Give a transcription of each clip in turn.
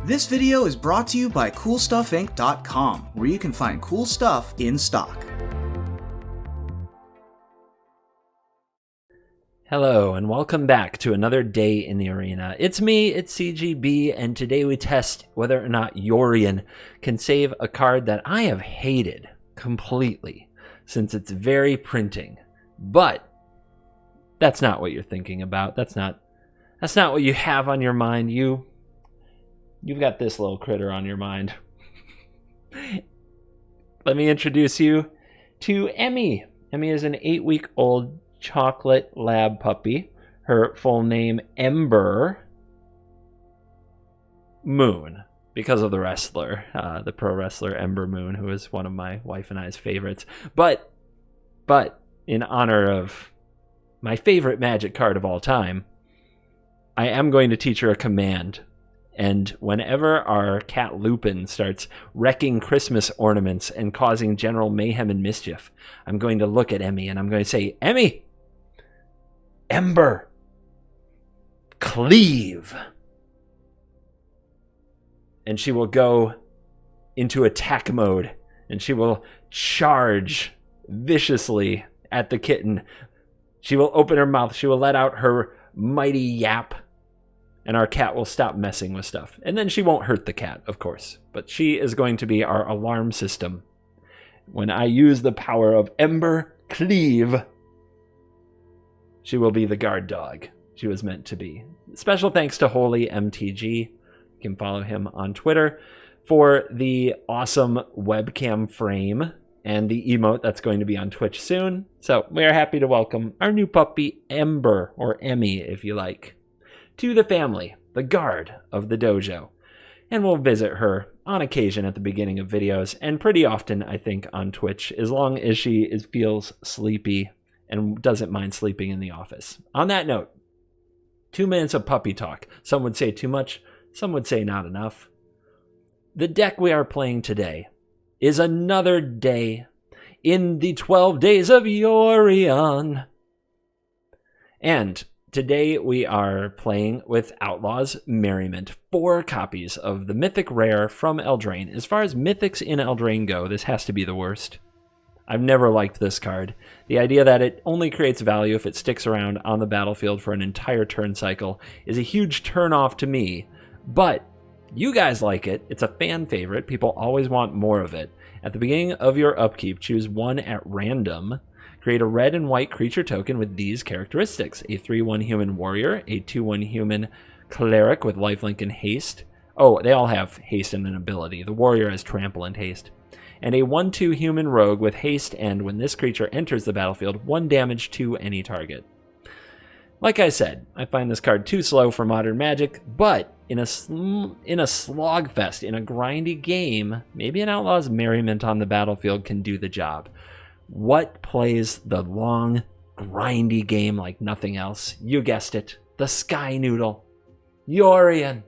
This video is brought to you by CoolStuffInc.com, where you can find cool stuff in stock. Hello, and welcome back to another day in the arena. It's me, it's CGB, and today we test whether or not Yorion can save a card that I have hated completely since its very printing. But that's not what you're thinking about. That's not what you have on your mind. You've got this little critter on your mind. Let me introduce you to Emmy. Emmy is an 8-week-old chocolate lab puppy. Her full name, Ember Moon, because of the wrestler, the pro wrestler Ember Moon, who is one of my wife and I's favorites. But in honor of my favorite Magic card of all time, I am going to teach her a command. And whenever our cat Lupin starts wrecking Christmas ornaments and causing general mayhem and mischief, I'm going to look at Emmy and I'm going to say, Emmy! Ember! Cleave! And she will go into attack mode and she will charge viciously at the kitten. She will open her mouth. She will let out her mighty yap. And our cat will stop messing with stuff. And then she won't hurt the cat, of course. But she is going to be our alarm system. When I use the power of Ember Cleave, she will be the guard dog she was meant to be. Special thanks to Holy MTG. You can follow him on Twitter for the awesome webcam frame and the emote that's going to be on Twitch soon. So we are happy to welcome our new puppy, Ember, or Emmy if you like, to the family, the guard of the dojo. And we'll visit her on occasion at the beginning of videos, and pretty often, I think, on Twitch, as long as she feels sleepy and doesn't mind sleeping in the office. On that note, 2 minutes of puppy talk. Some would say too much, some would say not enough. The deck we are playing today is another day in the 12 days of Yorion. And today we are playing with OUTLAW'S MERRIMENT. 4 copies of the Mythic Rare from Eldraine. As far as Mythics in Eldraine go, this has to be the worst. I've never liked this card. The idea that it only creates value if it sticks around on the battlefield for an entire turn cycle is a huge turn-off to me. But you guys like it. It's a fan favorite. People always want more of it. At the beginning of your upkeep, choose one at random. Create a red and white creature token with these characteristics. A 3/1 human warrior, a 2/1 human cleric with lifelink and haste. Oh, they all have haste and an ability. The warrior has trample and haste. And a 1/2 human rogue with haste, and when this creature enters the battlefield, 1 damage to any target. Like I said, I find this card too slow for modern Magic, but in a slogfest, in a grindy game, maybe an Outlaw's Merriment on the battlefield can do the job. What plays the long, grindy game like nothing else? You guessed it. The Sky Noodle. Yorion.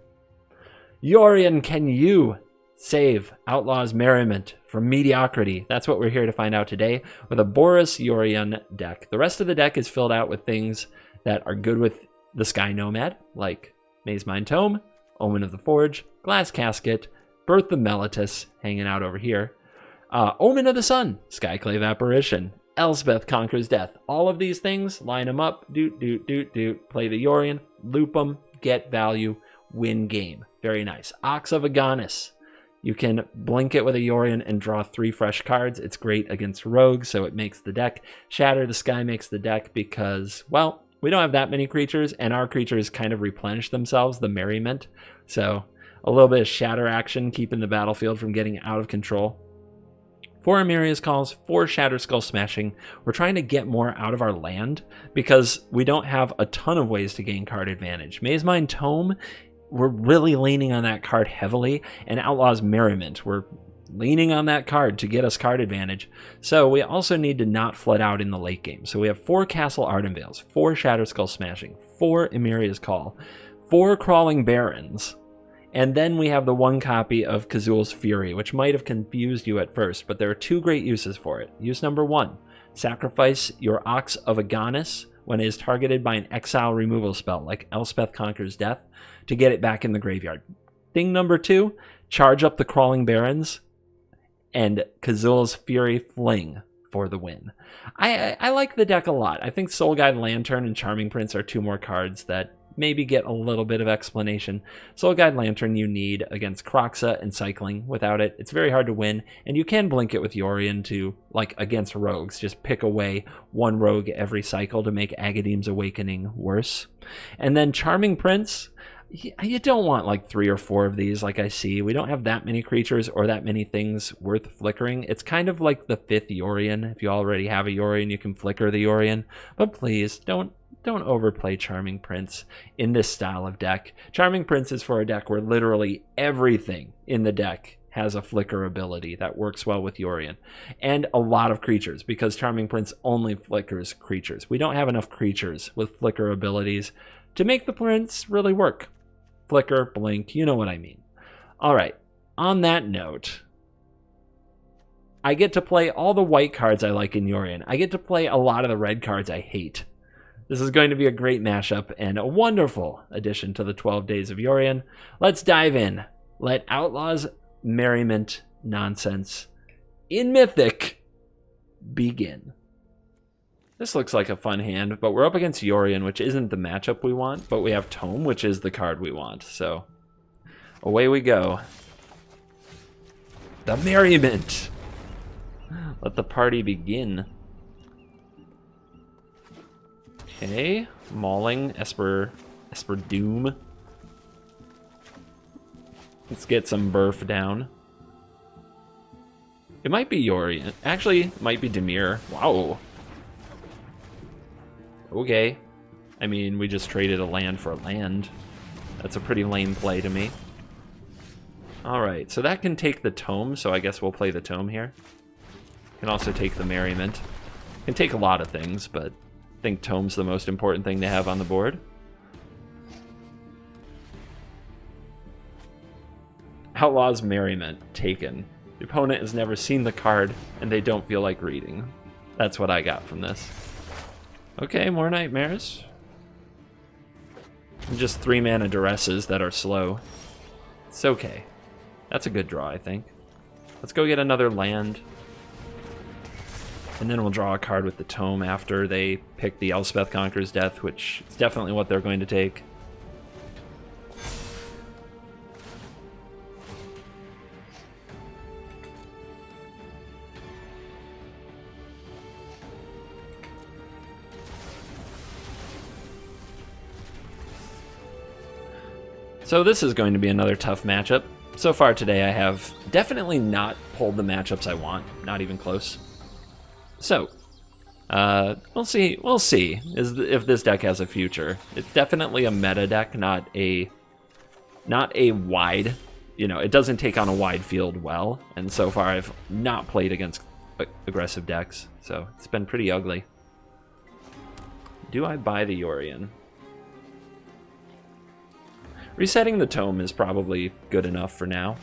Yorion, can you save Outlaw's Merriment from mediocrity? That's what we're here to find out today with a Boros Yorion deck. The rest of the deck is filled out with things that are good with the Sky Nomad, like Maze Mind Tome, Omen of the Forge, Glass Casket, Birth of Meletis, hanging out over here, Omen of the Sun, Skyclave Apparition, Elspeth Conquers Death. All of these things, line them up, play the Yorion, loop them, get value, win game. Very nice. Ox of Agonis. You can blink it with a Yorion and draw 3 fresh cards. It's great against rogues, so it makes the deck. Shatter the Sky makes the deck because, well, we don't have that many creatures, and our creatures kind of replenish themselves, the Merriment. So a little bit of shatter action, keeping the battlefield from getting out of control. 4 Emeria's Calls, 4 Shatter Skull Smashing. We're trying to get more out of our land because we don't have a ton of ways to gain card advantage. Maze Mind Tome, we're really leaning on that card heavily, and Outlaw's Merriment, we're leaning on that card to get us card advantage. So we also need to not flood out in the late game. So we have 4 Castle Ardenvales, 4 Shatter Skull Smashing, 4 Emeria's Call, 4 Crawling Barrens, and then we have the 1 copy of Kazul's Fury, which might have confused you at first, but there are 2 great uses for it. Use number 1, sacrifice your Ox of Agonis when it is targeted by an exile removal spell like Elspeth Conquers Death to get it back in the graveyard. Thing number 2, charge up the Crawling Barrens and Kazul's Fury Fling for the win. I like the deck a lot. I think Soul Guide Lantern and Charming Prince are 2 more cards that maybe get a little bit of explanation. Soul Guide Lantern you need against Kroxa and Cycling. Without it, it's very hard to win, and you can blink it with Yorion to, like, against rogues. Just pick away 1 rogue every cycle to make Agadeem's Awakening worse. And then Charming Prince, you don't want like 3 or 4 of these like I see. We don't have that many creatures or that many things worth flickering. It's kind of like the 5th Yorion. If you already have a Yorion, you can flicker the Yorion. But please, don't overplay Charming Prince in this style of deck. Charming Prince is for a deck where literally everything in the deck has a flicker ability that works well with Yorion. And a lot of creatures, because Charming Prince only flickers creatures. We don't have enough creatures with flicker abilities to make the Prince really work. Flicker, blink, you know what I mean. All right, on that note, I get to play all the white cards I like in Yorion. I get to play a lot of the red cards I hate. This is going to be a great mashup and a wonderful addition to the 12 Days of Yorion. Let's dive in. Let Outlaws Merriment nonsense in Mythic begin. This looks like a fun hand, but we're up against Yorion, which isn't the matchup we want, but we have Tome, which is the card we want. So away we go. The Merriment. Let the party begin. Okay, Mauling, Esper Doom. Let's get some Burf down. It might be Yorion. Actually, it might be Dimir. Wow. Okay. I mean, we just traded a land for a land. That's a pretty lame play to me. Alright, so that can take the Tome, so I guess we'll play the Tome here. Can also take the Merriment. Can take a lot of things, but I think Tome's the most important thing to have on the board. Outlaw's Merriment taken. The opponent has never seen the card, and they don't feel like reading. That's what I got from this. Okay, more Nightmares. And just 3-mana Duresses that are slow. It's okay. That's a good draw, I think. Let's go get another land. And then we'll draw a card with the Tome after they pick the Elspeth Conqueror's Death, which is definitely what they're going to take. So this is going to be another tough matchup. So far today I have definitely not pulled the matchups I want, not even close. So, we'll see if this deck has a future. It's definitely a meta deck, not a wide, it doesn't take on a wide field well, and so far I've not played against aggressive decks, so it's been pretty ugly. Do I buy the Yorion? Resetting the Tome is probably good enough for now.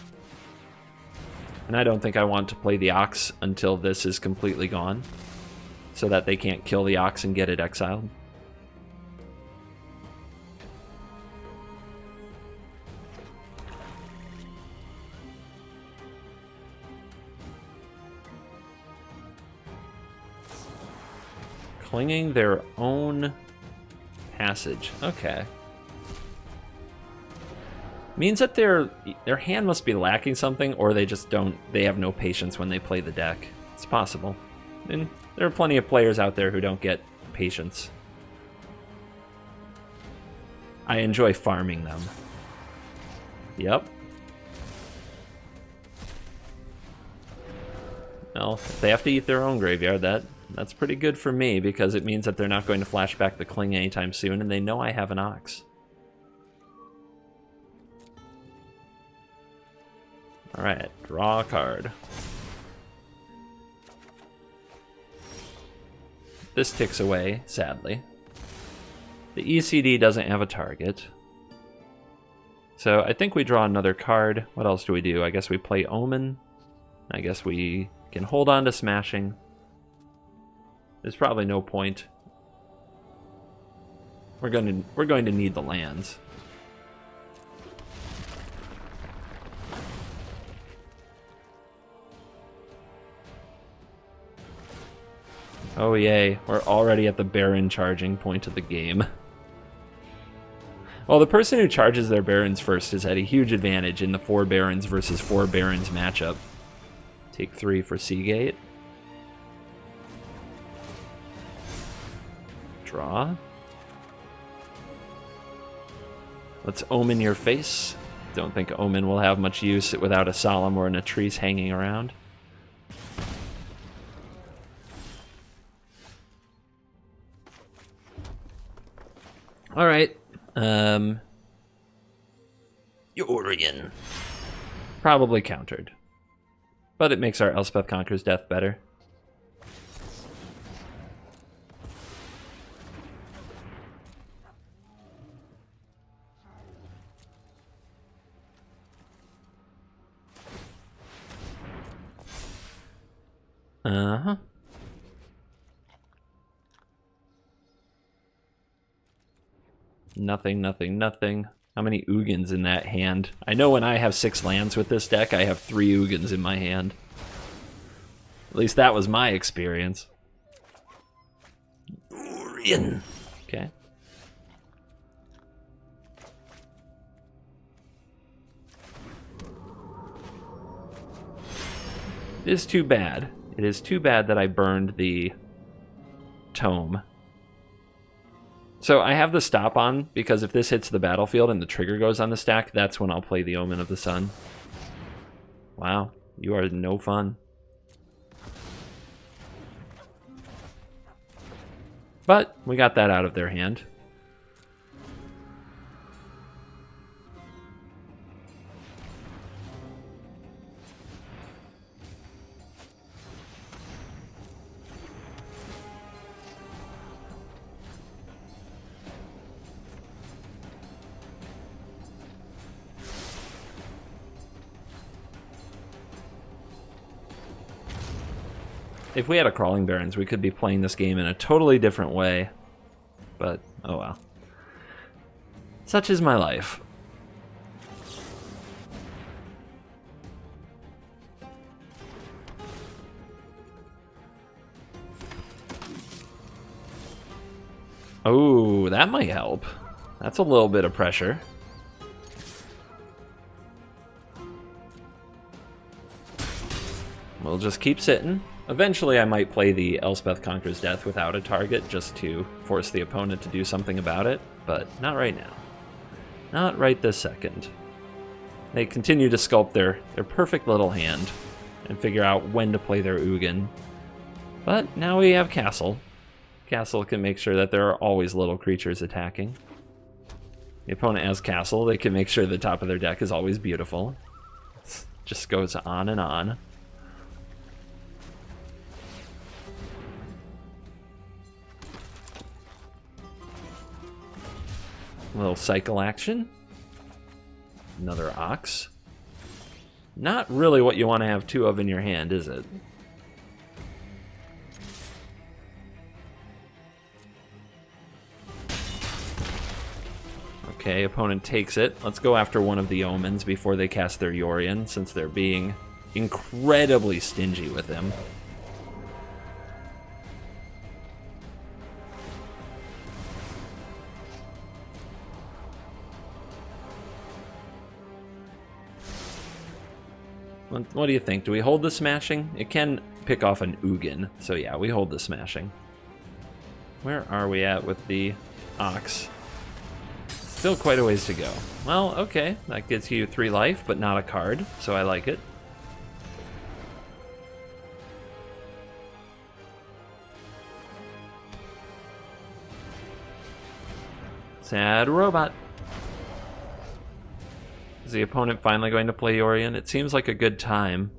And I don't think I want to play the Ox until this is completely gone, so that they can't kill the Ox and get it exiled. Clinging their own passage. Okay. Means that their hand must be lacking something, or they have no patience when they play the deck. It's possible. And there are plenty of players out there who don't get patience. I enjoy farming them. Yep. Well, if they have to eat their own graveyard, that's pretty good for me, because it means that they're not going to flash back the Cling anytime soon, and they know I have an Ox. Alright, draw a card. This ticks away, sadly. The ECD doesn't have a target. So I think we draw another card. What else do we do? I guess we play Omen. I guess we can hold on to Smashing. There's probably no point. We're going to need the lands. Oh yay, we're already at the Baron charging point of the game. Well, the person who charges their Barons first has had a huge advantage in the 4 Barons versus 4 Barons matchup. Take 3 for Seagate. Draw. Let's Omen your face. Don't think Omen will have much use without a Solemn or an Atrice hanging around. Alright. Yorion. Probably countered. But it makes our Elspeth Conquers Death better. Uh-huh. Nothing, nothing, nothing. How many Ugins in that hand? I know when I have 6 lands with this deck, I have 3 Ugins in my hand. At least that was my experience. Okay. It is too bad. It is too bad that I burned the tome. So I have the stop on, because if this hits the battlefield and the trigger goes on the stack, that's when I'll play the Omen of the Sun. Wow, you are no fun. But we got that out of their hand. If we had a Crawling Barons, we could be playing this game in a totally different way. But, oh well. Such is my life. Oh, that might help. That's a little bit of pressure. We'll just keep sitting. Eventually I might play the Elspeth Conquers Death without a target just to force the opponent to do something about it, but not right now. Not right this second. They continue to sculpt their perfect little hand and figure out when to play their Ugin. But now we have Castle. Castle can make sure that there are always little creatures attacking. The opponent has Castle, they can make sure the top of their deck is always beautiful. It just goes on and on. A little cycle action. Another Ox. Not really what you want to have 2 of in your hand, is it? Okay, opponent takes it. Let's go after one of the Omens before they cast their Yorion, since they're being incredibly stingy with him. What do you think? Do we hold the smashing? It can pick off an Ugin, so yeah, we hold the smashing. Where are we at with the Ox? Still quite a ways to go. Well, okay, that gives you 3 life, but not a card, so I like it. Sad robot. Is the opponent finally going to play Yorion? It seems like a good time.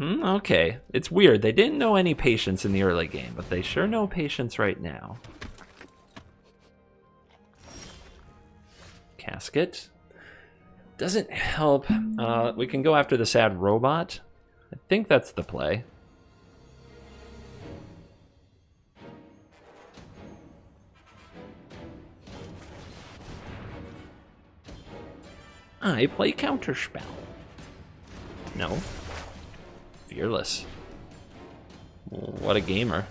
Okay. It's weird. They didn't know any patience in the early game, but they sure know patience right now. Casket. Doesn't help. We can go after the sad robot. I think that's the play. I play Counterspell. No. Fearless. What a gamer.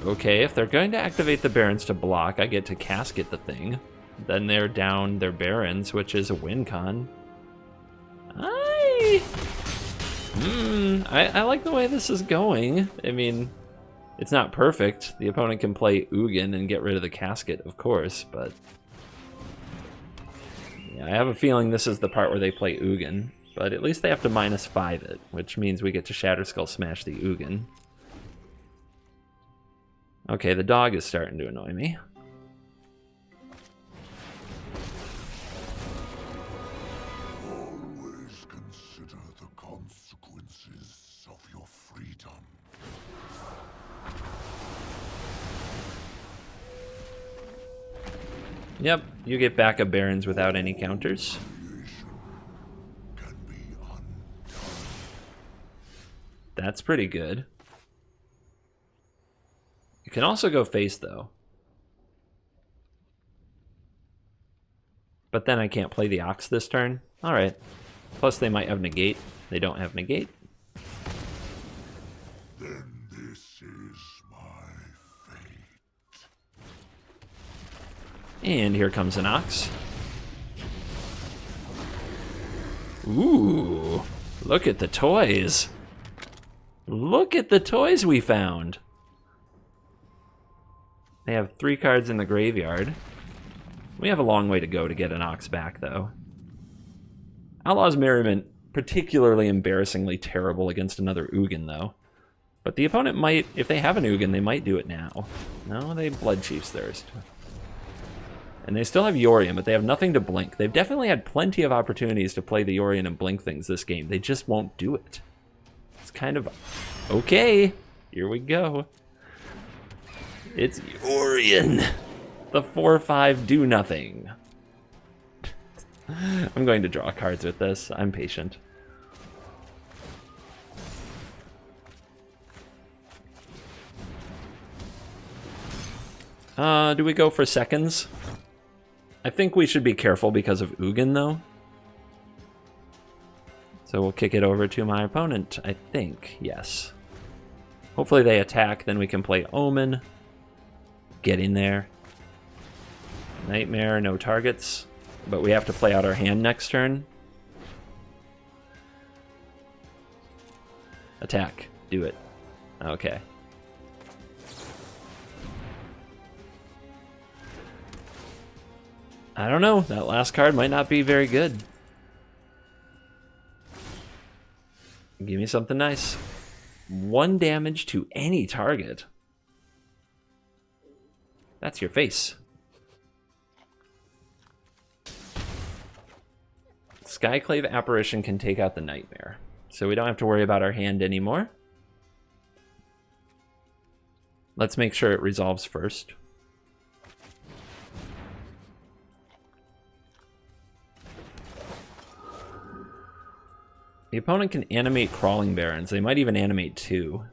Okay, if they're going to activate the Barons to block, I get to casket the thing. Then they're down their Barons, which is a win con. I like the way this is going. I mean, it's not perfect. The opponent can play Ugin and get rid of the casket, of course, but... yeah, I have a feeling this is the part where they play Ugin, but at least they have to -5 it, which means we get to Shatterskull smash the Ugin. Okay, the dog is starting to annoy me. Always consider the consequences of your freedom. Yep, you get back a Barons without any counters. Can be undone. That's pretty good. You can also go face, though. But then I can't play the Ox this turn. Alright. Plus they might have negate. They don't have negate. Then this is my fate. And here comes an Ox. Ooh. Look at the toys. Look at the toys we found. They have 3 cards in the graveyard. We have a long way to go to get an Ox back, though. OUTLAW'S Merriment, particularly embarrassingly terrible against another Ugin, though. But the opponent might, if they have an Ugin, they might do it now. No, they Blood Chief's Thirst. And they still have Yorion, but they have nothing to blink. They've definitely had plenty of opportunities to play the Yorion and blink things this game. They just won't do it. It's kind of... okay, here we go. It's Yorion! The 4/5 do nothing. I'm going to draw cards with this. I'm patient. Do we go for seconds? I think we should be careful because of Ugin, though. So we'll kick it over to my opponent, I think. Yes. Hopefully they attack, then we can play Omen. Get in there. Nightmare, no targets. But we have to play out our hand next turn. Attack. Do it. Okay. I don't know. That last card might not be very good. Give me something nice. 1 damage to any target. That's your face. Skyclave Apparition can take out the Nightmare, so we don't have to worry about our hand anymore. Let's make sure it resolves first. The opponent can animate Crawling Barons. They might even animate 2.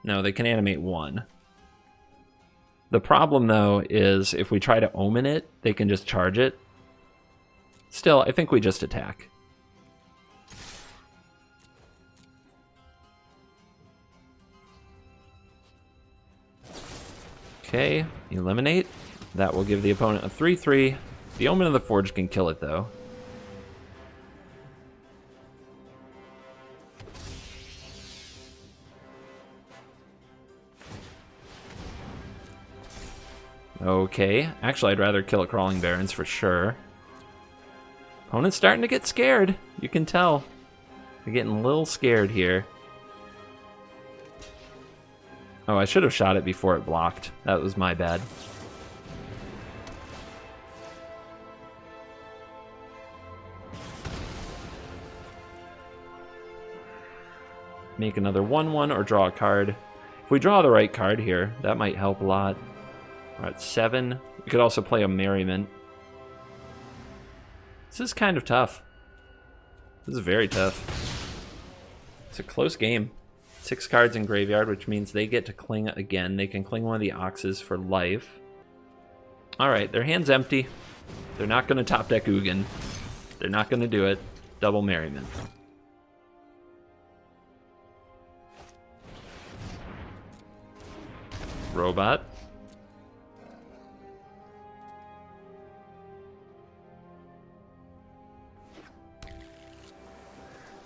No, they can animate 1. The problem, though, is if we try to Omen it, they can just charge it. Still, I think we just attack. Okay, eliminate. That will give the opponent a 3/3. The Omen of the Forge can kill it, though. Okay, actually I'd rather kill a Crawling Barons for sure. Opponent's starting to get scared, you can tell. They're getting a little scared here. Oh, I should have shot it before it blocked. That was my bad. Make another 1/1 or draw a card. If we draw the right card here, that might help a lot. We're at 7. We could also play a Merriment. This is kind of tough. This is very tough. It's a close game. 6 cards in graveyard, which means they get to cling again. They can cling one of the Oxes for life. Alright, their hand's empty. They're not going to top deck Ugin. They're not going to do it. Double Merriment. Robot.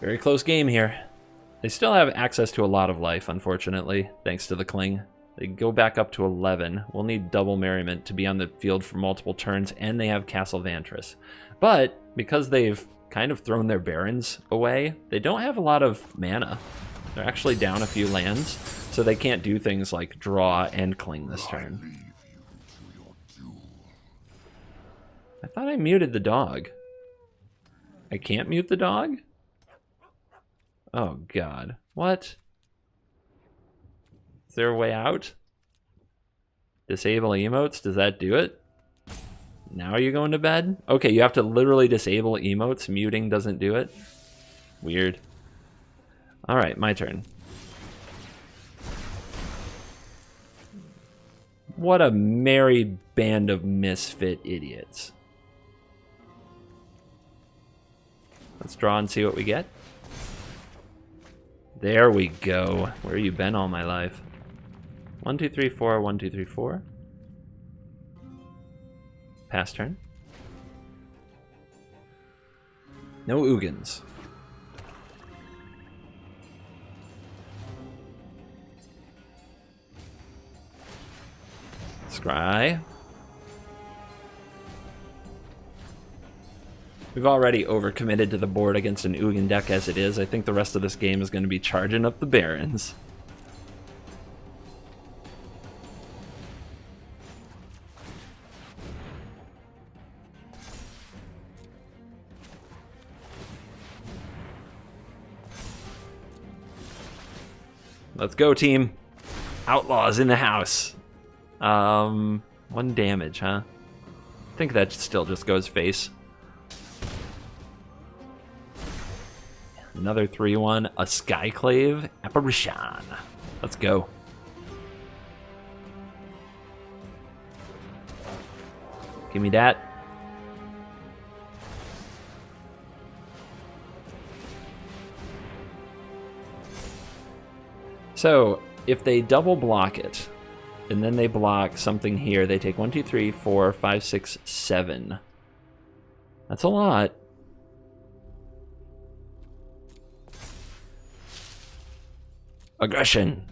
Very close game here. They still have access to a lot of life, unfortunately, thanks to the Cling. They go back up to 11. We'll need double Merriment to be on the field for multiple turns, and they have Castle Vantress. But because they've kind of thrown their Barons away, they don't have a lot of mana. They're actually down a few lands, so they can't do things like draw and Cling this turn. I thought I muted the dog. I can't mute the dog? Oh god. What? Is there a way out? Disable emotes? Does that do it? Now are you going to bed? Okay, you have to literally disable emotes. Muting doesn't do it. Weird. Alright, my turn. What a merry band of misfit idiots. Let's draw and see what we get. There we go. Where you been all my life? 1, 2, 3, 4, 1, 2, 3, 4. Pass turn. No Ugins. Scry. We've already overcommitted to the board against an Ugin deck as it is. I think the rest of this game is going to be charging up the Barons. Let's go, team. Outlaws in the house. 1 damage, huh? I think that still just goes face. Another 3-1, a Skyclave Apparition. Let's go. Give me that. So, if they double block it, and then they block something here, they take 1, 2, 3, 4, 5, 6, 7. That's a lot. Aggression.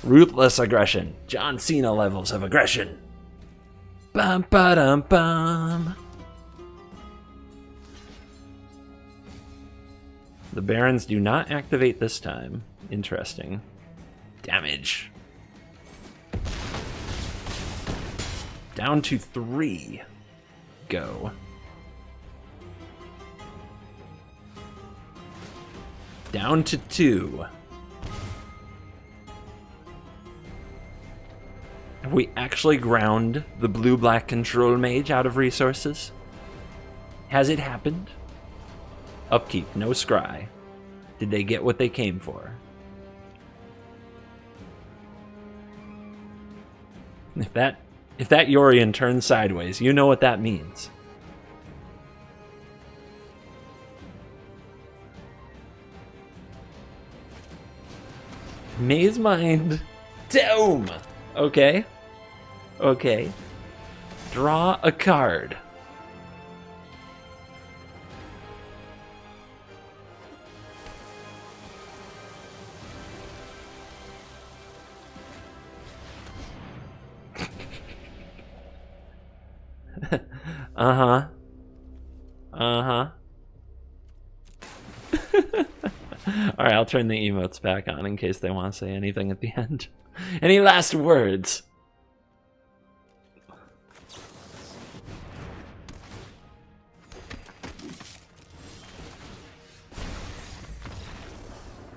Ruthless aggression. John Cena levels of aggression. Bum ba dum bum. The Barons do not activate this time. Interesting. Damage. Down to 3. Go. Down to 2. Have we actually ground the blue-black control mage out of resources? Has it happened? Upkeep, no scry. Did they get what they came for? If that Yorion turns sideways, you know what that means. Maze Mind. Dome! Okay. Okay. Draw a card. Uh-huh. Uh-huh. Alright, I'll turn the emotes back on in case they want to say anything at the end. Any last words?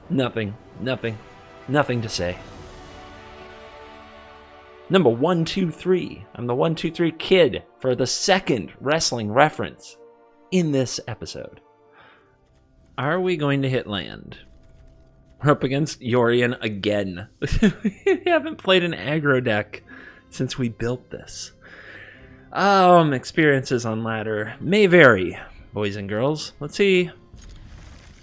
Nothing. Nothing. Nothing to say. Number 123. I'm the 123 kid for the second wrestling reference in this episode. Are we going to hit land? We're up against Yorion again. We haven't played an aggro deck since we built this. Experiences on ladder may vary, boys and girls. Let's see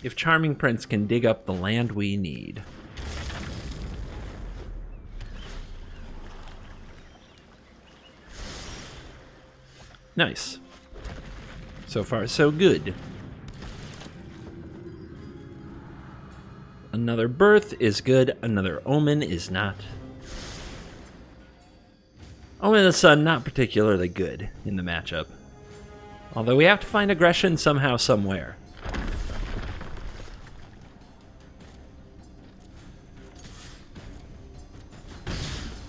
if Charming Prince can dig up the land we need. Nice. So far, so good. Another Birth is good, another Omen is not. Omen of the Sun, not particularly good in the matchup. Although we have to find aggression somehow, somewhere.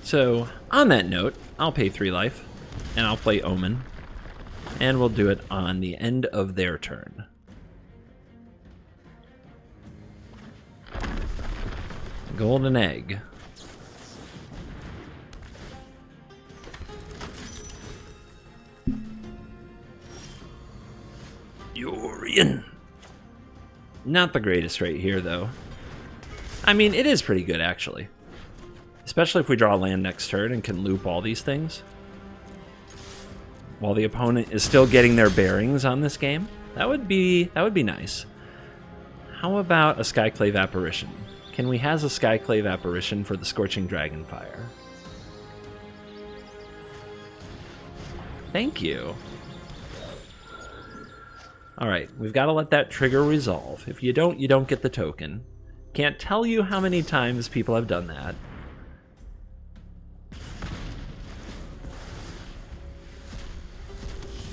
So, on that note, I'll pay 3 life, and I'll play Omen. And we'll do it on the end of their turn. Golden Egg. Yorion. Not the greatest right here, though. I mean, it is pretty good, actually. Especially if we draw land next turn and can loop all these things. While the opponent is still getting their bearings on this game. That would be nice. How about a Skyclave Apparition? Can we has a Skyclave Apparition for the Scorching Dragonfire? Thank you. Alright, we've got to let that trigger resolve. If you don't get the token. Can't tell you how many times people have done that.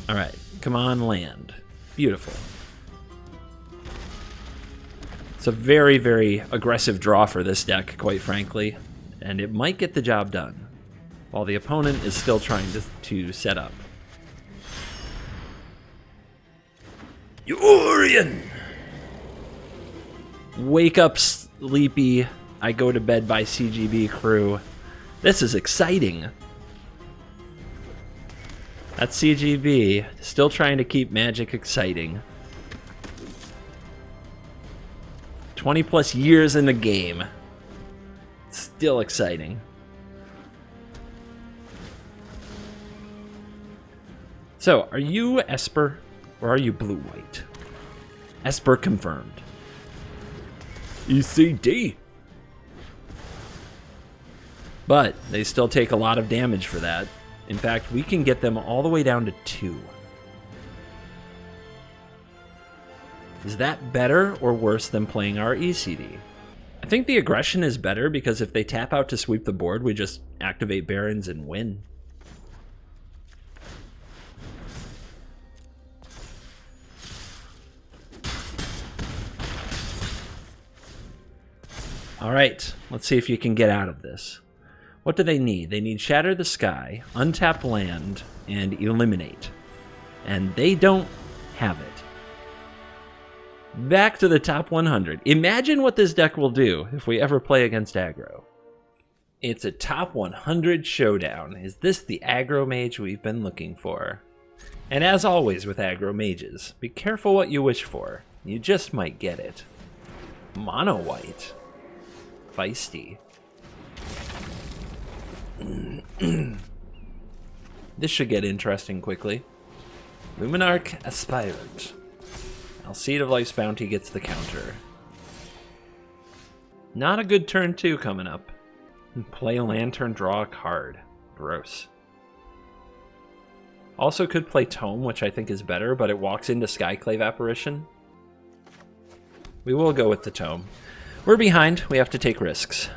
Alright, come on, land. Beautiful. It's a very, very aggressive draw for this deck, quite frankly, and it might get the job done, while the opponent is still trying to set up. Yorion! Wake up, sleepy. I go to bed by CGB crew. This is exciting. That's CGB, still trying to keep Magic exciting. 20 plus years in the game. Still exciting. So, are you Esper or are you blue-white? Esper confirmed. ECD. But they still take a lot of damage for that. In fact, we can get them all the way down to 2. Is that better or worse than playing our ECD? I think the aggression is better because if they tap out to sweep the board, we just activate Barons and win. Alright, let's see if you can get out of this. What do they need? They need Shatter the Sky, Untap Land, and Eliminate. And they don't have it. Back to the top 100. Imagine what this deck will do if we ever play against aggro. It's a top 100 showdown. Is this the aggro mage we've been looking for? And as always with aggro mages, be careful what you wish for. You just might get it. Mono white. Feisty. This should get interesting quickly. Luminarch Aspirant. Seed of Life's Bounty gets the counter. Not a good turn 2 coming up. Play a Lantern, draw a card. Gross. Also could play Tome, which I think is better, but it walks into Skyclave Apparition. We will go with the Tome. We're behind, we have to take risks.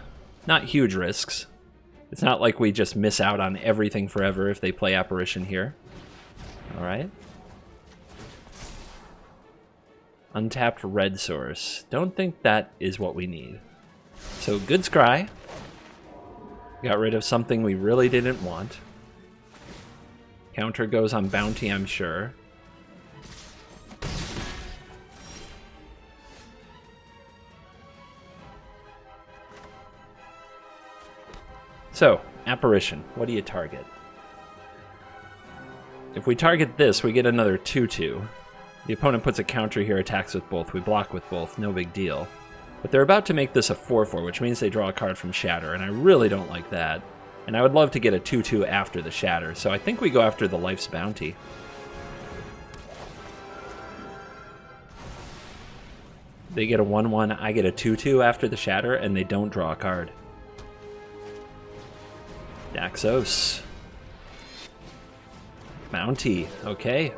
Not huge risks. It's not like we just miss out on everything forever if they play Apparition here. Alright. Untapped red source. Don't think that is what we need. So, good scry. Got rid of something we really didn't want. Counter goes on bounty, I'm sure. So, Apparition. What do you target? If we target this, we get another 2/2. The opponent puts a counter here, attacks with both. We block with both, no big deal. But they're about to make this a 4/4, which means they draw a card from Shatter, and I really don't like that. And I would love to get a 2/2 after the Shatter, so I think we go after the Life's Bounty. They get a 1/1, I get a 2/2 after the Shatter, and they don't draw a card. Daxos. Bounty, okay.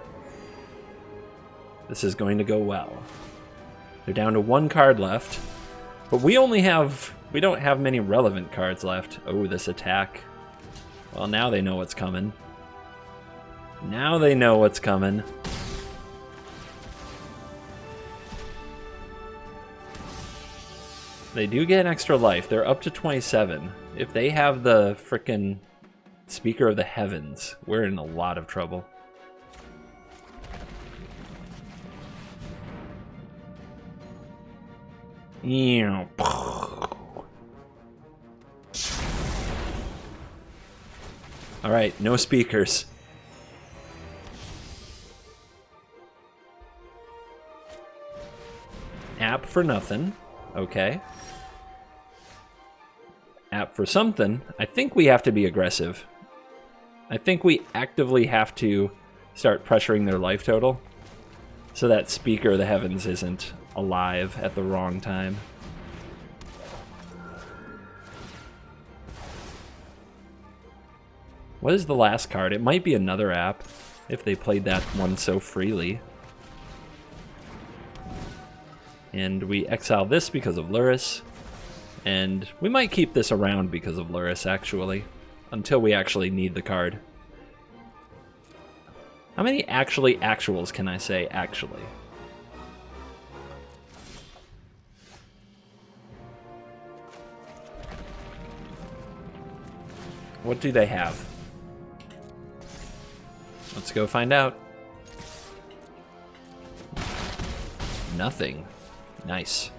This is going to go well. They're down to 1 card left, but we don't have many relevant cards left. Oh, this attack. Well, now they know what's coming. Now they know what's coming. They do get an extra life. They're up to 27. If they have the frickin' Speaker of the Heavens, we're in a lot of trouble. Alright, no speakers. App for nothing. Okay. App for something. I think we have to be aggressive. I think we actively have to start pressuring their life total so that Speaker of the Heavens isn't alive at the wrong time. What is the last card? It might be another app if they played that one so freely. And we exile this because of Luris. And we might keep this around because of Luris, actually. Until we actually need the card. How many actuals can I say, actually? What do they have? Let's go find out. Nothing. Nice.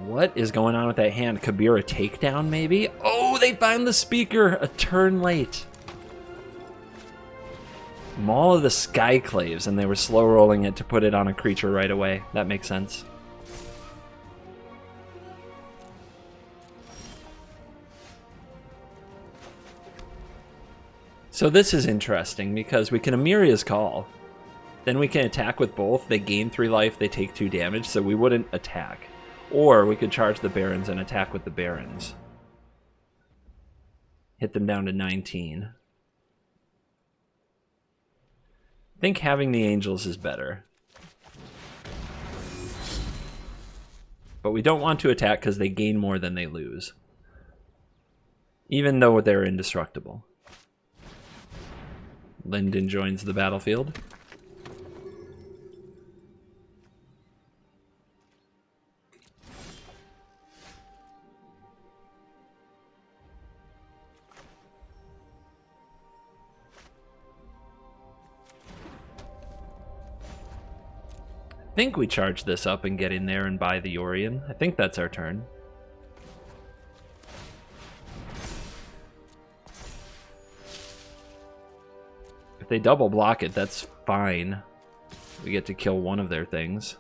What is going on with that hand? Kabira takedown, maybe? Oh, they found the Speaker a turn late. Maul of the Skyclaves, and they were slow rolling it to put it on a creature right away. That makes sense. So this is interesting because we can Amiria's Call. Then we can attack with both. They gain 3 life, they take 2 damage, so we wouldn't attack. Or we could charge the Barons and attack with the Barons. Hit them down to 19. I think having the Angels is better. But we don't want to attack because they gain more than they lose. Even though they're indestructible. Lyndon joins the battlefield. I think we charge this up and get in there and buy the Yorion. I think that's our turn. If they double block it, that's fine. We get to kill one of their things.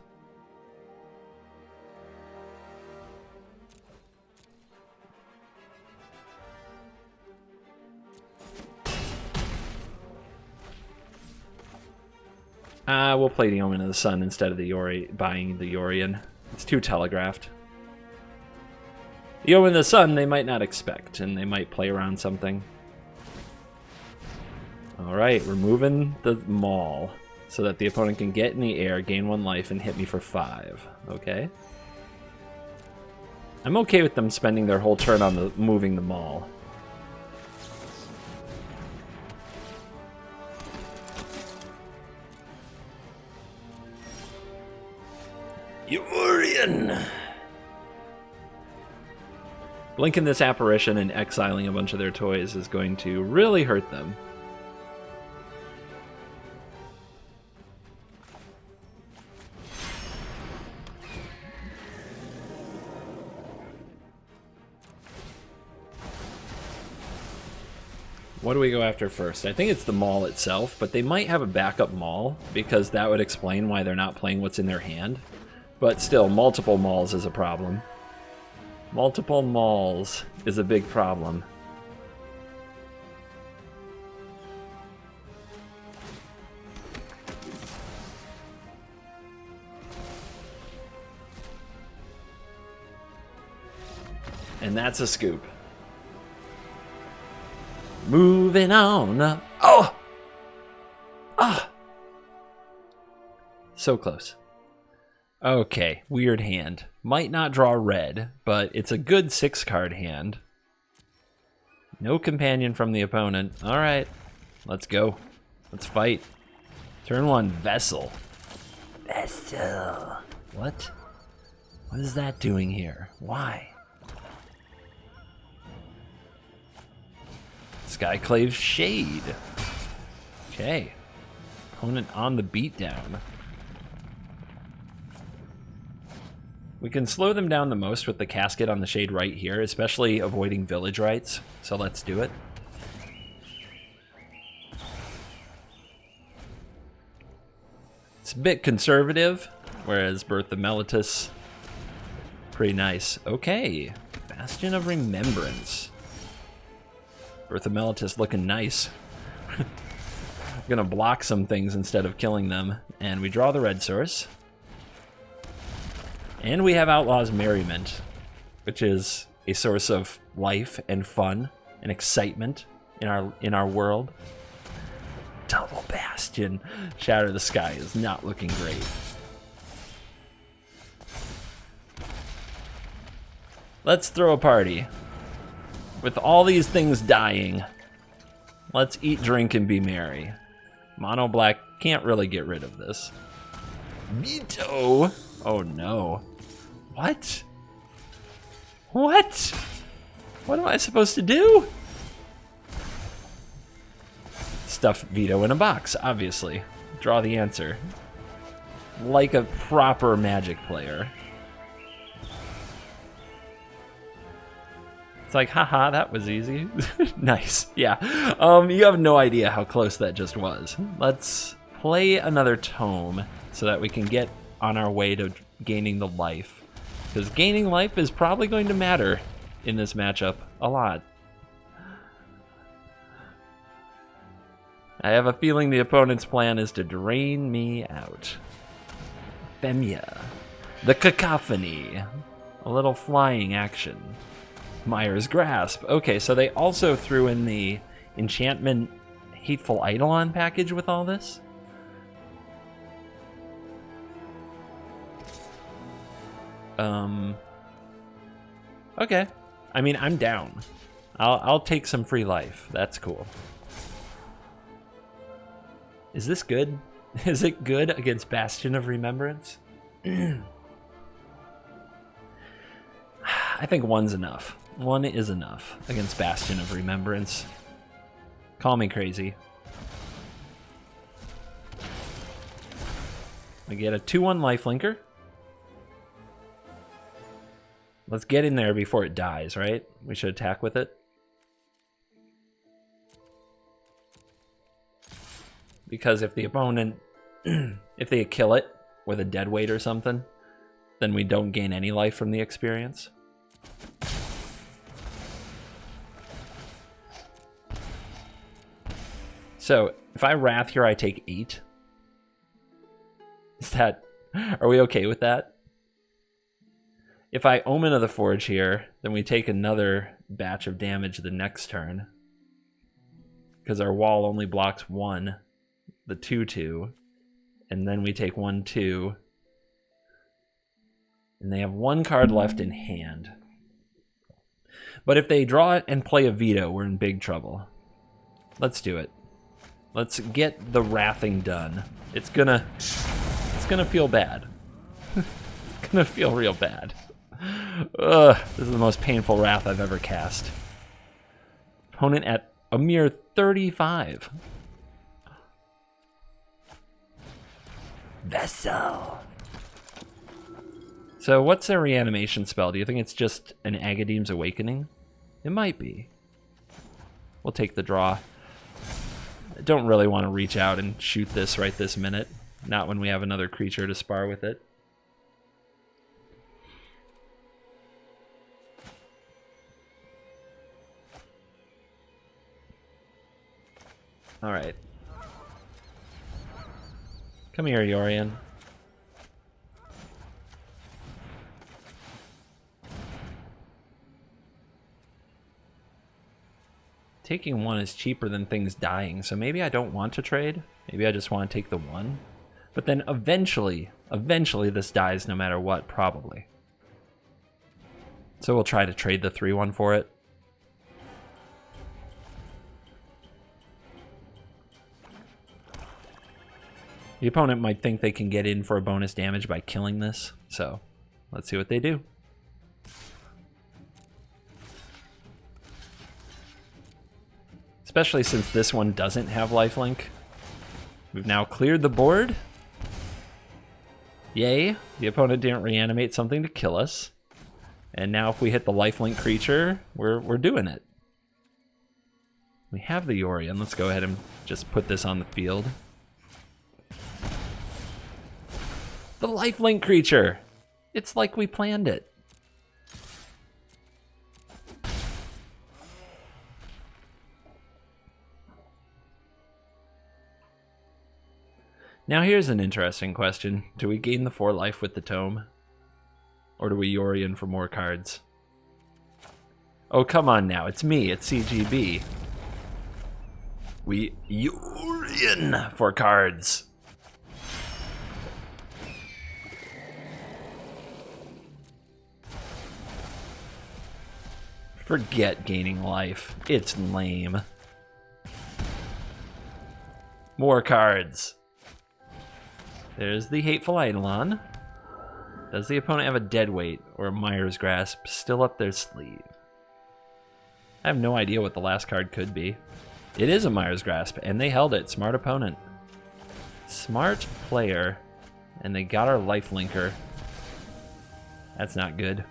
We'll play the Omen of the Sun instead of the buying the Yorion. It's too telegraphed. The Omen of the Sun they might not expect, and they might play around something. Alright, removing the Maul so that the opponent can get in the air, gain 1 life, and hit me for 5. Okay. I'm okay with them spending their whole turn on moving the Maul. Yorion! Blinking this apparition and exiling a bunch of their toys is going to really hurt them. What do we go after first? I think it's the Maul itself, but they might have a backup Maul because that would explain why they're not playing what's in their hand. But still, multiple mauls is a problem. Multiple mauls is a big problem. And that's a scoop. Moving on. Oh! Ah! So close. Okay, weird hand. Might not draw red, but it's a good 6-card hand. No companion from the opponent. Alright, let's go. Let's fight. Turn 1, Vessel. Vessel. What? What is that doing here? Why? Skyclave's Shade. Okay. Opponent on the beatdown. We can slow them down the most with the casket on the Shade right here, especially avoiding village rights. So let's do it. It's a bit conservative, whereas Birth of Meletis, pretty nice. Okay, Bastion of Remembrance. Birth of Meletis looking nice. Gonna block some things instead of killing them. And we draw the red source. And we have OUTLAW'S Merriment, which is a source of life and fun and excitement in our world. Double Bastion. Shatter the Sky is not looking great. Let's throw a party. With all these things dying, let's eat, drink, and be merry. Mono black can't really get rid of this. Veto! Oh no. What? What? What am I supposed to do? Stuff Veto in a box, obviously. Draw the answer. Like a proper Magic player. It's like, haha, that was easy. Nice, yeah. You have no idea how close that just was. Let's play another tome so that we can get on our way to gaining the life. Because gaining life is probably going to matter in this matchup a lot. I have a feeling the opponent's plan is to drain me out. Femia. The Cacophony. A little flying action. Myra's Grasp. Okay, so they also threw in the Enchantment Hateful Eidolon package with all this? Okay. I mean, I'm down. I'll take some free life. That's cool. Is this good? Is it good against Bastion of Remembrance? I think one's enough. One is enough against Bastion of Remembrance. Call me crazy. We get a 2/1 lifelinker. Let's get in there before it dies, right? We should attack with it. Because if the opponent, if they kill it with a dead weight or something, then we don't gain any life from the experience. So, if I Wrath here, I take 8. Is that... Are we okay with that? If I Omen of the Forge here, then we take another batch of damage the next turn. Because our wall only blocks 1, the 2/2. And then we take 1/2. And they have 1 card left in hand. But if they draw it and play a Veto, we're in big trouble. Let's do it. Let's get the wrathing done. It's gonna feel bad. It's gonna feel real bad. Ugh, this is the most painful wrath I've ever cast. Opponent at a mere 35. Vessel. So what's their reanimation spell? Do you think it's just an Agadeem's Awakening? It might be. We'll take the draw. I don't really want to reach out and shoot this right this minute. Not when we have another creature to spar with it. Alright. Come here, Yorion. Taking one is cheaper than things dying, so maybe I don't want to trade. Maybe I just want to take the one. But then eventually this dies no matter what, probably. So we'll try to trade the 3-1 for it. The opponent might think they can get in for a bonus damage by killing this, so let's see what they do. Especially since this one doesn't have lifelink. We've now cleared the board. Yay, the opponent didn't reanimate something to kill us. And now if we hit the lifelink creature, we're doing it. We have the Yorion. Let's go ahead and just put this on the field. The lifelink creature! It's like we planned it. Now here's an interesting question. Do we gain the 4 life with the tome? Or do we Yorion for more cards? Oh, come on now. It's me. It's CGB. We Yorion for cards. Forget gaining life. It's lame. More cards. There's the Hateful Eidolon. Does the opponent have a Deadweight or a Mire's Grasp still up their sleeve? I have no idea what the last card could be. It is a Mire's Grasp, and they held it. Smart opponent. Smart player. And they got our lifelinker. That's not good.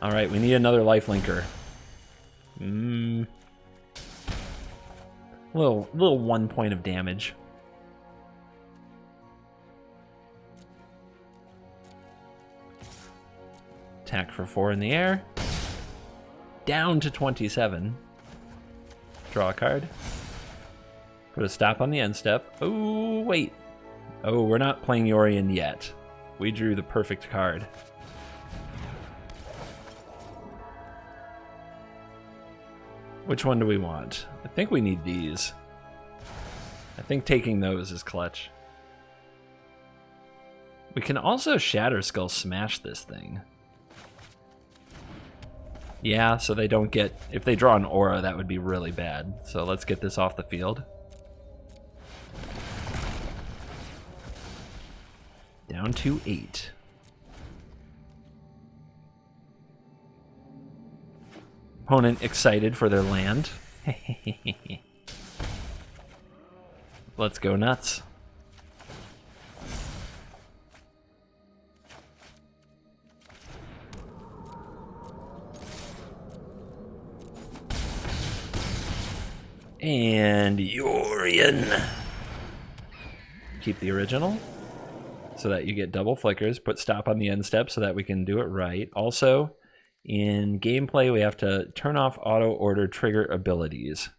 Alright, we need another lifelinker. Little 1 point of damage. Attack for 4 in the air. Down to 27. Draw a card. Put a stop on the end step. Oh, wait. Oh, we're not playing Yorion yet. We drew the perfect card. Which one do we want? I think we need these. I think taking those is clutch. We can also Shatter Skull smash this thing. Yeah, so they don't get... If they draw an aura, that would be really bad. So let's get this off the field. Down to 8. Opponent excited for their land. Let's go nuts. And Yorion. Keep the original so that you get double flickers. Put stop on the end step so that we can do it right. Also, in gameplay, we have to turn off auto order trigger abilities.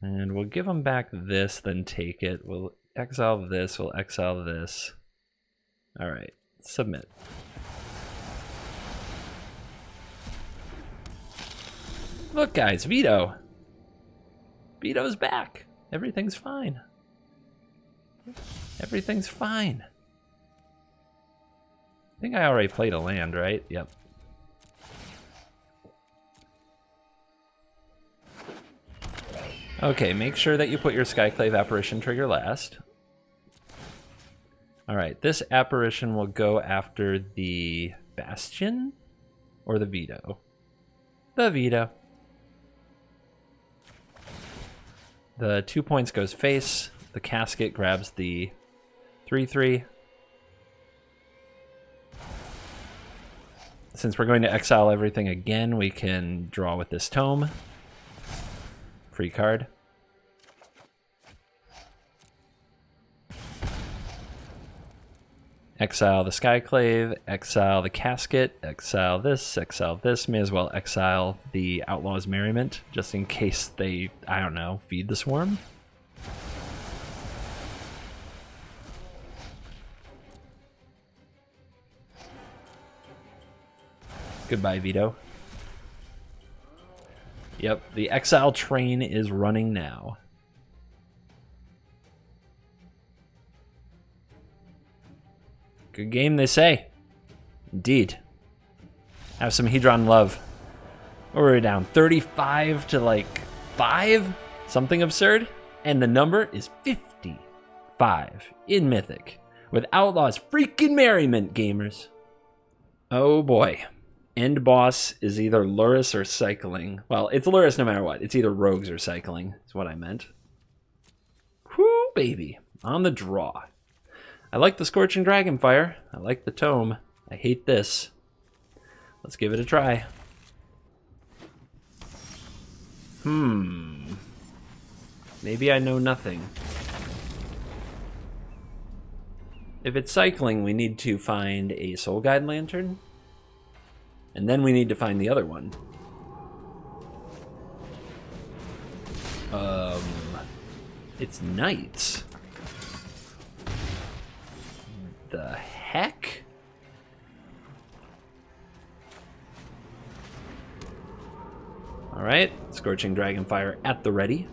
And we'll give them back this, then take it. We'll exile this, we'll exile this. All right, submit. Look, guys, Veto. Veto's back. Everything's fine. Everything's fine. I think I already played a land, right? Yep. Okay, make sure that you put your Skyclave Apparition trigger last. Alright, this Apparition will go after the Bastion or the Veto? The Veto. The 2 points goes face. The Casket grabs the 3/3. Since we're going to exile everything again, we can draw with this tome. Free card. Exile the Skyclave, exile the Casket, exile this, may as well exile the Outlaw's Merriment, just in case they, I don't know, feed the Swarm. Goodbye, Vito. Yep, the exile train is running now. Good game, they say. Indeed. Have some Hedron love. What were we down? 35 to like 5? Something absurd? And the number is 55 in Mythic. With Outlaw's freaking merriment, gamers. Oh boy. End boss is either Luris or Cycling. Well, it's Luris no matter what. It's either Rogues or Cycling, is what I meant. Whoo, baby. On the draw. I like the Scorching Dragonfire. I like the Tome. I hate this. Let's give it a try. Maybe I know nothing. If it's Cycling, we need to find a Soul Guide Lantern. And then we need to find the other one. It's Knights. The heck? Alright, Scorching Dragonfire at the ready.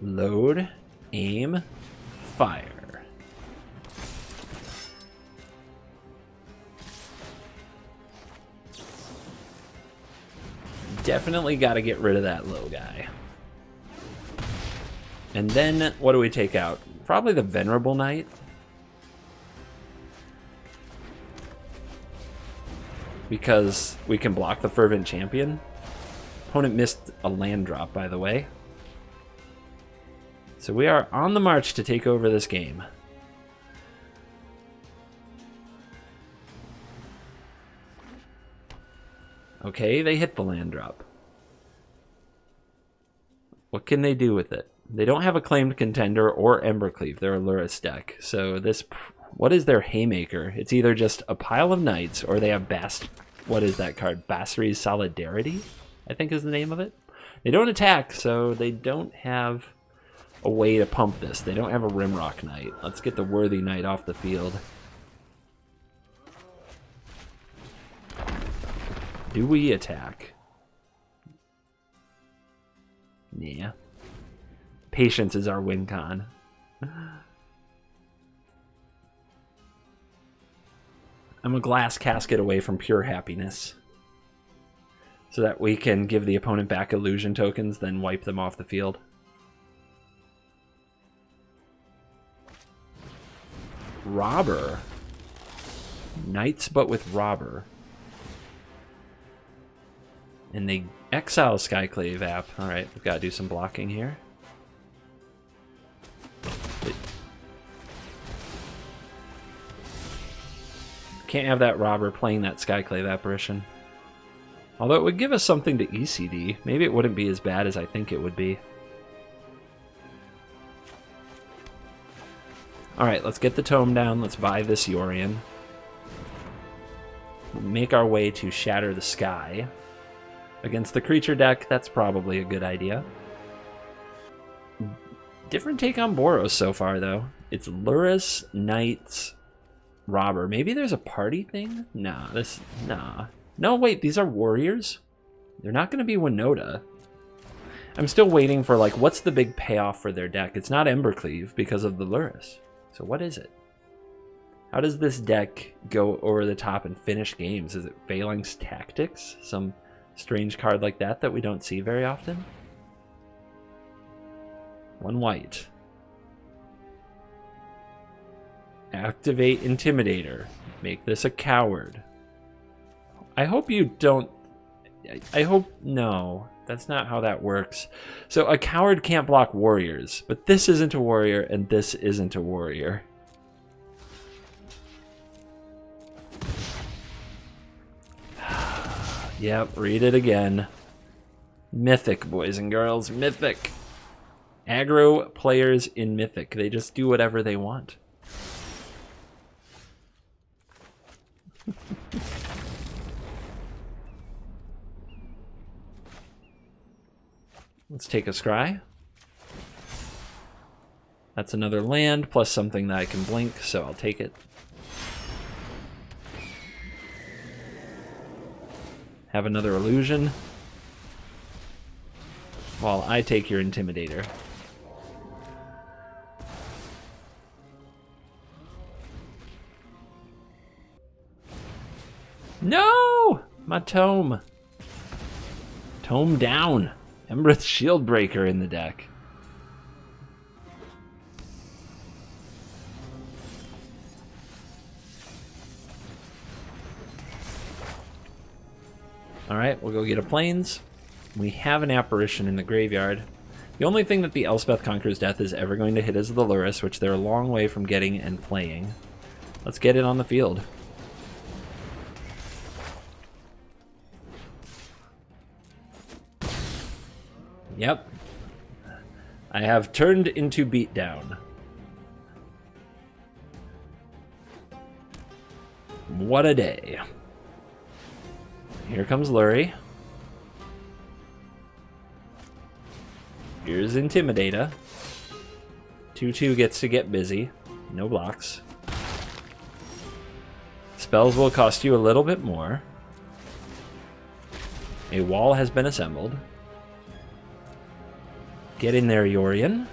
Load, aim, fire. Definitely got to get rid of that low guy. And then, what do we take out? Probably the Venerable Knight. Because we can block the Fervent Champion. Opponent missed a land drop, by the way. So we are on the march to take over this game. Okay, they hit the land drop. What can they do with it? They don't have a claimed contender or Embercleave. They're a Luris deck. So this... What is their Haymaker? It's either just a pile of knights or they have what is that card? Basri's Solidarity, I think is the name of it. They don't attack, so they don't have a way to pump this. They don't have a Rimrock Knight. Let's get the Worthy Knight off the field. Do we attack? Yeah. Patience is our win con. I'm a glass casket away from pure happiness. So that we can give the opponent back illusion tokens, then wipe them off the field. Robber. Knights, but with Robber. And they exile Skyclave app. Alright, we've got to do some blocking here. Can't have that Robber playing that Skyclave apparition. Although it would give us something to ECD. Maybe it wouldn't be as bad as I think it would be. Alright, let's get the tome down. Let's buy this Yorion. We'll make our way to Shatter the Sky. Against the creature deck, that's probably a good idea. Different take on Boros so far, though. It's Luris, Knights, Robber. Maybe there's a party thing? Nah. No, wait, these are warriors? They're not going to be Winota. I'm still waiting for, like, what's the big payoff for their deck? It's not Embercleave because of the Luris. So what is it? How does this deck go over the top and finish games? Is it Phalanx Tactics? Some strange card like that we don't see very often? One white. Activate Intimidator. Make this a coward. I hope you don't... I hope... No. That's not how that works. So a coward can't block warriors. But this isn't a warrior and this isn't a warrior. Yep, read it again. Mythic, boys and girls. Mythic. Aggro players in Mythic. They just do whatever they want. Let's take a scry. That's another land plus something that I can blink, so I'll take it. Have another illusion. While I take your Intimidator. No! My tome. Tome down. Embereth Shieldbreaker in the deck. Alright, we'll go get a Plains. We have an Apparition in the graveyard. The only thing that the Elspeth Conqueror's Death is ever going to hit is the Lurrus, which they're a long way from getting and playing. Let's get it on the field. Yep. I have turned into Beatdown. What a day. Here comes Lurie. Here's Intimidator. 2/2 gets to get busy. No blocks. Spells will cost you a little bit more. A wall has been assembled. Get in there, Yorion.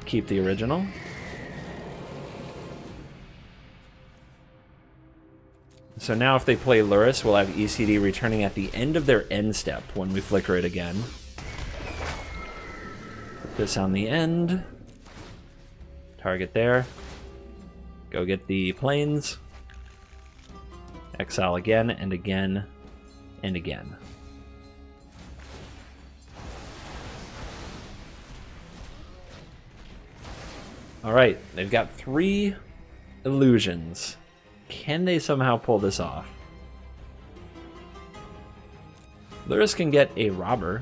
Keep the original. So now if they play Lurrus, we'll have ECD returning at the end of their end step when we flicker it again. Put this on the end. Target there. Go get the Plains. Exile again and again and again. Alright, they've got 3 illusions. Can they somehow pull this off? Lurrus can get a Robber.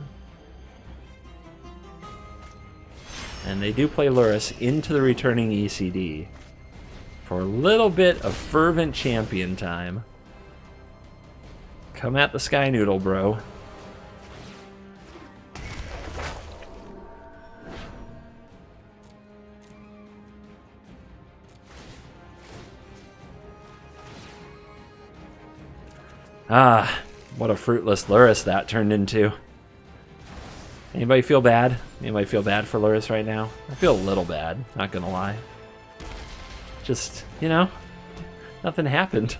And they do play Lurrus into the returning ECD for a little bit of fervent champion time. Come at the Sky Noodle, bro. Ah, what a fruitless Lurrus that turned into. Anybody feel bad? Anybody feel bad for Lurrus right now? I feel a little bad, not gonna lie. Just, you know, nothing happened.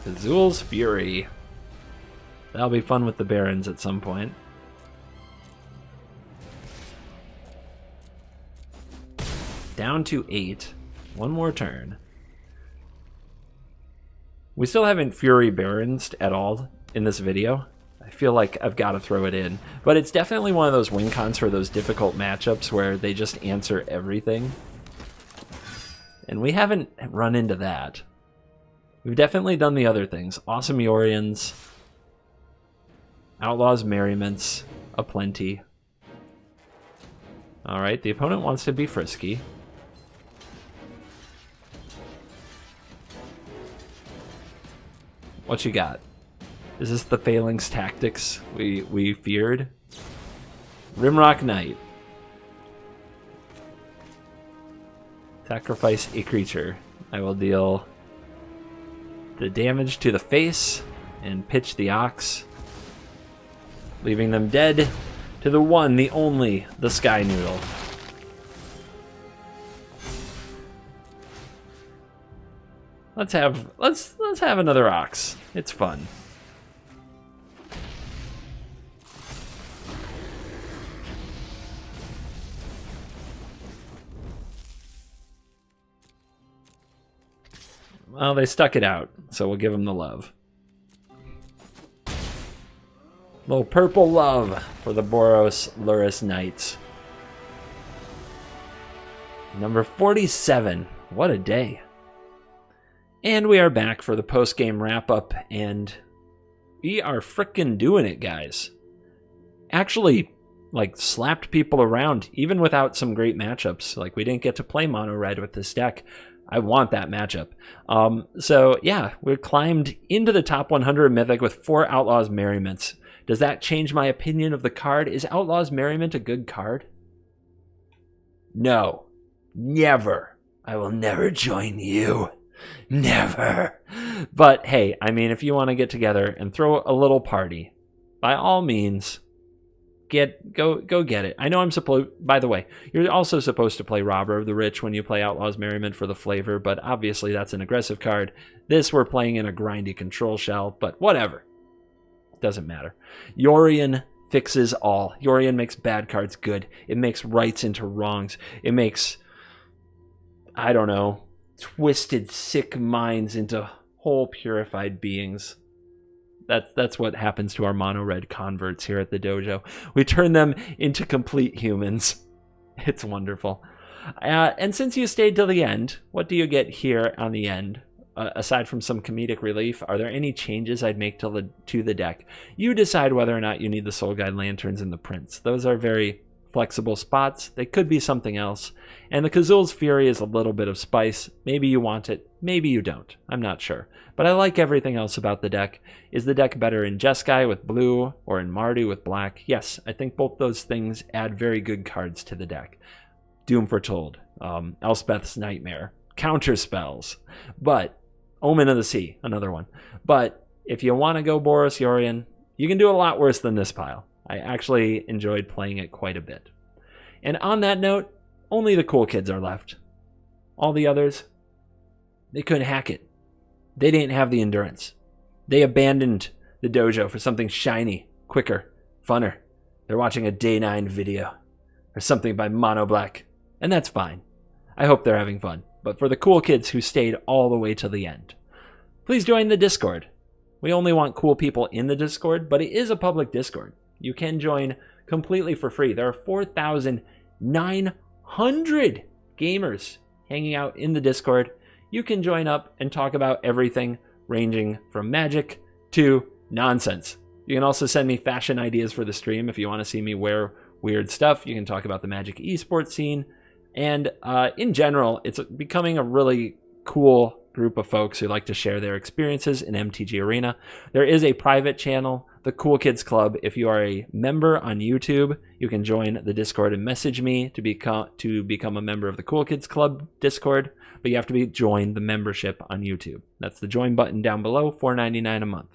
Azul's Fury. That'll be fun with the Barons at some point. Down to 8. One more turn. We still haven't Fury Barons'd at all in this video. I feel like I've got to throw it in. But it's definitely one of those win cons for those difficult matchups where they just answer everything. And we haven't run into that. We've definitely done the other things. Awesome Yorions, Outlaws, Merriments, aplenty. Alright, the opponent wants to be frisky. What you got? Is this the Phalanx tactics we feared? Rimrock Knight. Sacrifice a creature. I will deal the damage to the face and pitch the Ox, leaving them dead to the one, the only, the Sky Noodle. Let's have another Ox. It's fun. Well, they stuck it out, so we'll give them the love. Little purple love for the Boros Lurrus Knights. Number 47. What a day. And we are back for the post-game wrap-up, and we are frickin' doing it, guys. actually like slapped people around even without some great matchups. Like we didn't get to play mono red with this deck. I want that matchup. So yeah, we climbed into the top 100 Mythic with 4 Outlaws Merriments. Does that change my opinion of the card? Is Outlaws Merriment a good card? No. Never. I will never join you. Never. But hey, I mean, if you want to get together and throw a little party, by all means, go get it. I know I'm supposed, by the way, you're also supposed to play Robber of the Rich when you play Outlaws Merriment for the flavor, but obviously that's an aggressive card. This we're playing in a grindy control shell, but whatever. Doesn't matter. Yorion fixes all. Yorion makes bad cards good. It makes rights into wrongs. It makes, I don't know, twisted, sick minds into whole purified beings. That's what happens to our mono red converts here at the dojo. We turn them into complete humans. It's wonderful. And since you stayed till the end, what do you get here on the end? Aside from some comedic relief, are there any changes I'd make to the deck? You decide whether or not you need the Soul Guide Lanterns and the Prince. Those are very flexible spots. They could be something else. And the Kazul's Fury is a little bit of spice. Maybe you want it, maybe you don't. I'm not sure. But I like everything else about the deck. Is the deck better in Jeskai with blue or in Mardu with black? Yes, I think both those things add very good cards to the deck. Doom Foretold, Elspeth's Nightmare, Counter Spells, but Omen of the Sea, another one. But if you want to go Boros Yorion, you can do a lot worse than this pile. I actually enjoyed playing it quite a bit. And on that note, only the cool kids are left. All the others, they couldn't hack it. They didn't have the endurance. They abandoned the dojo for something shiny, quicker, funner. They're watching a Day 9 video or something by Mono Black, and that's fine. I hope they're having fun. But for the cool kids who stayed all the way to the end, please join the Discord. We only want cool people in the Discord, but it is a public Discord. You can join completely for free. There are 4,900 gamers hanging out in the Discord. You can join up and talk about everything ranging from magic to nonsense. You can also send me fashion ideas for the stream if you want to see me wear weird stuff. You can talk about the magic eSports scene. And in general, it's becoming a really cool group of folks who like to share their experiences in MTG Arena. There is a private channel, the Cool Kids Club. If you are a member on YouTube, you can join the Discord and message me to become a member of the Cool Kids Club Discord. But you have to join the membership on YouTube. That's the join button down below, $4.99 a month.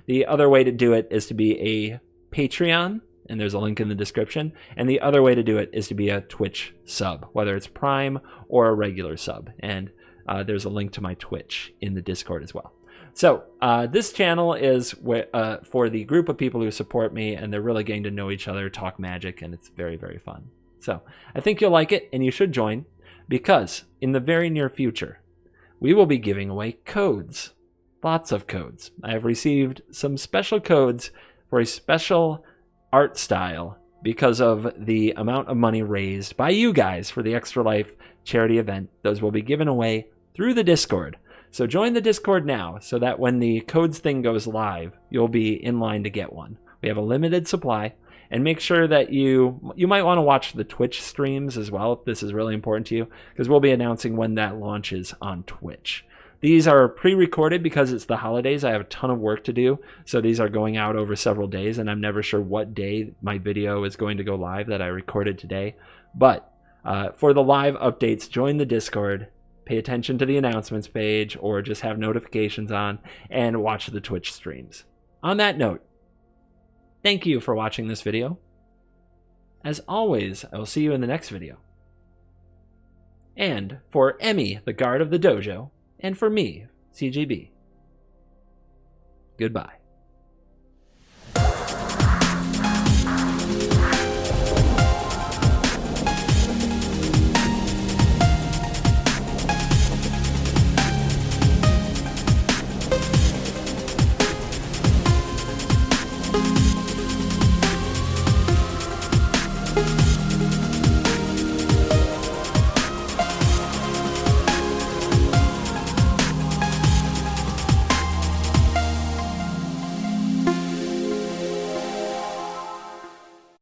The other way to do it is to be a Patreon, and there's a link in the description. And the other way to do it is to be a Twitch sub, whether it's Prime or a regular sub. And there's a link to my Twitch in the Discord as well. So this channel is for the group of people who support me, and they're really getting to know each other, talk magic, and it's very, very fun. So I think you'll like it, and you should join, because in the very near future, we will be giving away codes. Lots of codes. I have received some special codes for a special art style because of the amount of money raised by you guys for the Extra Life charity event. Those will be given away through the Discord. So join the Discord now so that when the codes thing goes live, you'll be in line to get one. We have a limited supply, and make sure that you might want to watch the Twitch streams as well if this is really important to you, because we'll be announcing when that launches on Twitch. These are pre-recorded because it's the holidays. I have a ton of work to do, so these are going out over several days, and I'm never sure what day my video is going to go live that I recorded today. But for the live updates, join the Discord, pay attention to the announcements page, or just have notifications on, and watch the Twitch streams. On that note, thank you for watching this video. As always, I will see you in the next video. And for Emmy, the guard of the dojo, and for me, CGB, goodbye.